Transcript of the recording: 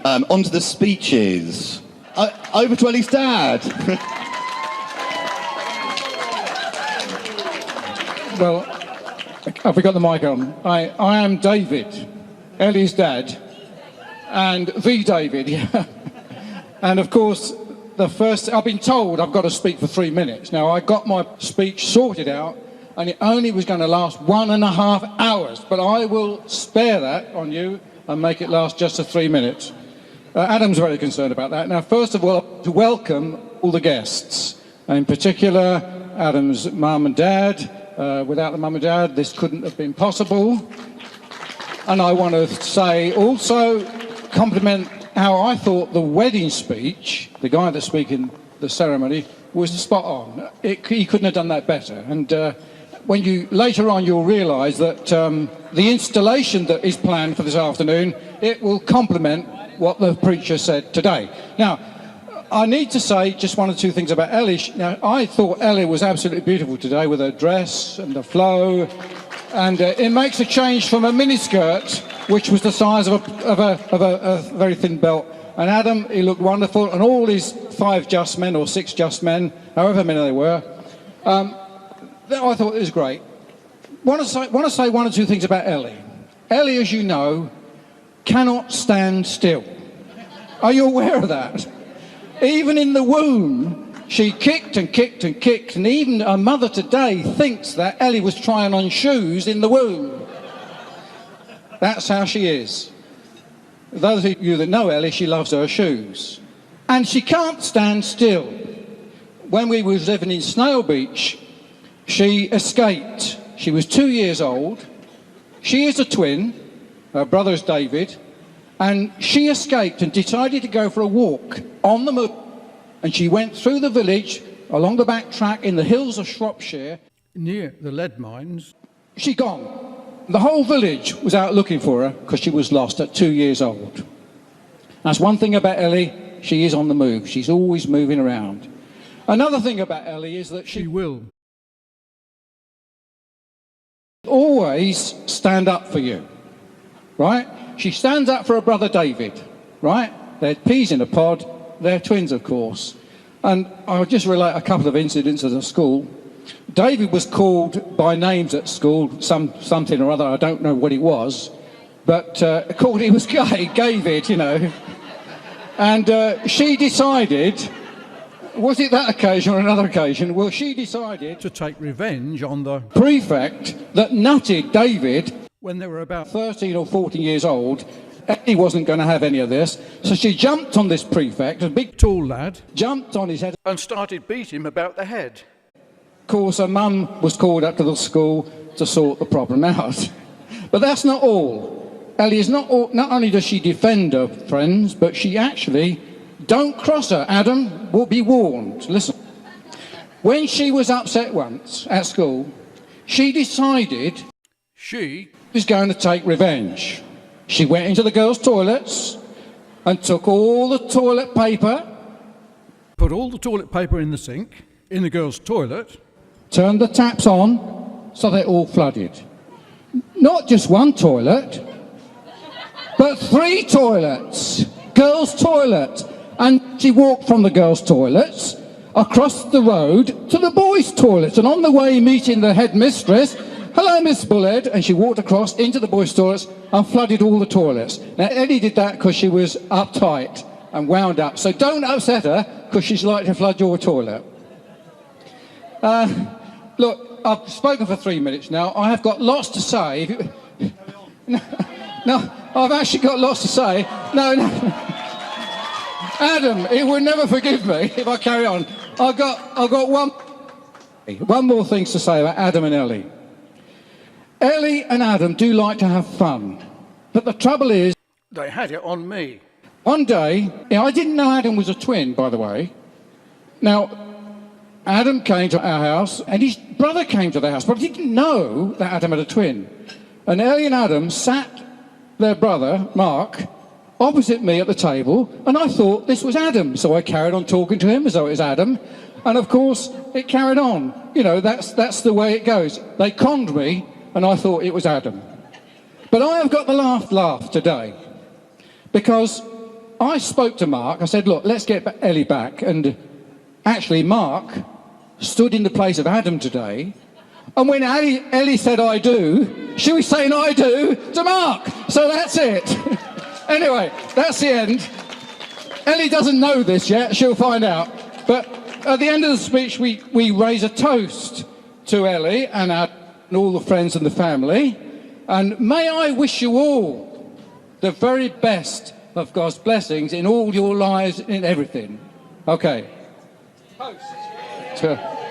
On to the speeches. Over to Elly's dad. Well, have we got the mic on? I am David, Elly's dad, and the David, yeah. And of course, I've been told I've got to speak for 3 minutes. Now, I got my speech sorted out, and it only was going to last 1.5 hours, but I will spare that on you and make it last just to 3 minutes. Adam's very concerned about that. Now, first of all, to welcome all the guests, and in particular, Adam's mum and dad. Without the mum and dad, this couldn't have been possible. And I want to say, also, compliment how I thought the wedding speech, the guy that's speaking the ceremony, was spot on. He couldn't have done that better. And when you later on, you'll realise that the installation that is planned for this afternoon, it will complement what the preacher said today. Now, I need to say just one or two things about Elly. Now, I thought Elly was absolutely beautiful today with her dress and the flow, and it makes a change from a miniskirt, which was the size of a very thin belt. And Adam, he looked wonderful, and all his 5 just men or 6 just men, however many they were, I thought it was great. Want to say one or two things about Elly. Elly, as you know, cannot stand still. Are you aware of that? Even in the womb, she kicked and kicked and kicked, and even her mother today thinks that Elly was trying on shoes in the womb. That's how she is. Those of you that know Elly, she loves her shoes. And she can't stand still. When we was living in Snail Beach, she escaped. She was 2 years old. She is a twin. Her brother's David. And she escaped and decided to go for a walk on the moor. And she went through the village, along the back track in the hills of Shropshire. Near the lead mines. She gone. The whole village was out looking for her because she was lost at 2 years old. That's one thing about Elly. She is on the move. She's always moving around. Another thing about Elly is that she will always stand up for you, right? She stands up for her brother David, right? They're peas in a pod. They're twins, of course. And I'll just relate a couple of incidents at a school. David was called by names at school, something or other, I don't know what it was, but called he was gay, David, you know. And she decided, was it that occasion or another occasion? Well, she decided to take revenge on the prefect that nutted David when they were about 13 or 14 years old. He wasn't going to have any of this. So she jumped on this prefect, a big tall lad, jumped on his head and started beating him about the head. Of course, her mum was called up to the school to sort the problem out. But that's not all. Elly is not only does she defend her friends, but she actually, don't cross her, Adam, will be warned. Listen, when she was upset once at school, she decided she was going to take revenge. She went into the girls' toilets and took all the toilet paper, put all the toilet paper in the sink, in the girls' toilet, turned the taps on so they all flooded. Not just one toilet, but 3 toilets, girls' toilet. And she walked from the girls' toilets across the road to the boys' toilets, and on the way meeting the headmistress, hello, Miss Bullhead, and she walked across into the boys' toilets and flooded all the toilets. Now, Elly did that because she was uptight and wound up. So don't upset her because she's like to flood your toilet. Look, I've spoken for 3 minutes now. I have got lots to say. No, I've actually got lots to say. No. Adam, he would never forgive me if I carry on. I've got one more thing to say about Adam and Elly. Elly and Adam do like to have fun, but the trouble is they had it on me. One day, I didn't know Adam was a twin, by the way. Now, Adam came to our house, and his brother came to the house, but I didn't know that Adam had a twin. And Elly and Adam sat their brother, Mark, opposite me at the table, and I thought this was Adam, so I carried on talking to him as though it was Adam, and of course, it carried on. You know, that's the way it goes. They conned me, and I thought it was Adam. But I have got the laugh today, because I spoke to Mark. I said, look, let's get Elly back. And actually, Mark stood in the place of Adam today. And when Elly said, I do, she was saying, I do to Mark. So that's it. Anyway, that's the end. Elly doesn't know this yet. She'll find out. But at the end of the speech, we raise a toast to Elly and all the friends and the family. And may I wish you all the very best of God's blessings in all your lives, in everything. Okay. Toast.